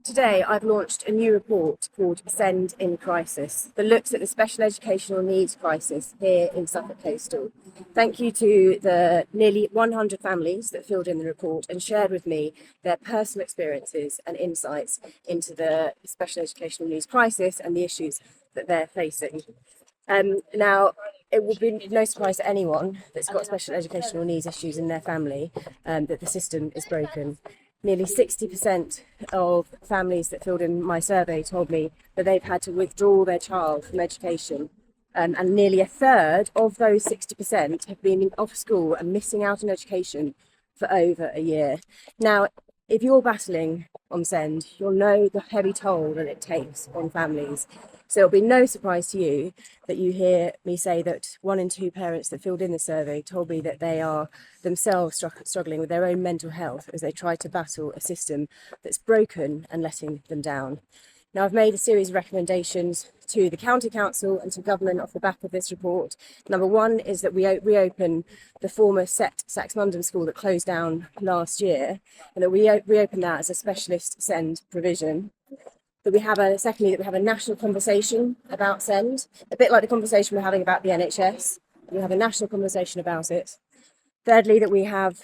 Today, I've launched a new report called SEND in Crisis that looks at the special educational needs crisis here in Suffolk Coastal. Thank you to the nearly 100 families that filled in the report and shared with me their personal experiences and insights into the special educational needs crisis and the issues that they're facing. Now, it will be no surprise to anyone that's got special educational needs issues in their family that the system is broken. Nearly 60% of families that filled in my survey told me that they've had to withdraw their child from education. And nearly a third of those 60% have been off school and missing out on education for over a year. Now, if you're battling on SEND, you'll know the heavy toll that it takes on families. So it'll be no surprise to you that you hear me say that 1 in 2 parents that filled in the survey told me that they are themselves struggling with their own mental health as they try to battle a system that's broken and letting them down. Now, I've made a series of recommendations to the County Council and to government off the back of this report. Number one is that we reopen the former Saxmundham school that closed down last year, and that we reopen that as a specialist SEND provision. That we have a national conversation about SEND, a bit like the conversation we're having about the NHS. We have a national conversation about it. Thirdly, that we have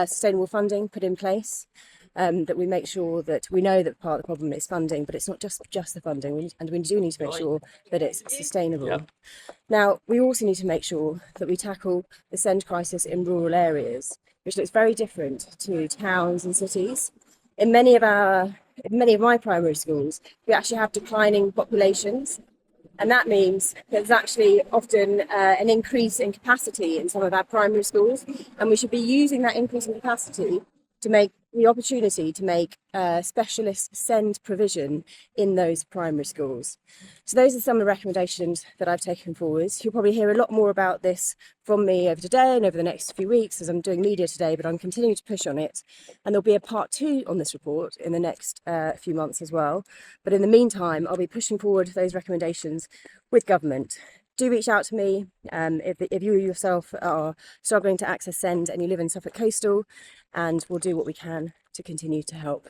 sustainable funding put in place. That we make sure that we know that part of the problem is funding, but it's not just the funding, and we do need to make sure that it's sustainable. Yep. Now, we also need to make sure that we tackle the SEND crisis in rural areas, which looks very different to towns and cities. In many of my primary schools, we actually have declining populations. And that means there's actually often an increase in capacity in some of our primary schools. And we should be using that increase in capacity to make the opportunity to make specialist SEND provision in those primary schools. So those are some of the recommendations that I've taken forward. You'll probably hear a lot more about this from me over today and over the next few weeks as I'm doing media today, but I'm continuing to push on it. And there'll be a part 2 on this report in the next few months as well. But in the meantime, I'll be pushing forward those recommendations with government. Do reach out to me if you yourself are struggling to access SEND and you live in Suffolk Coastal, and we'll do what we can to continue to help.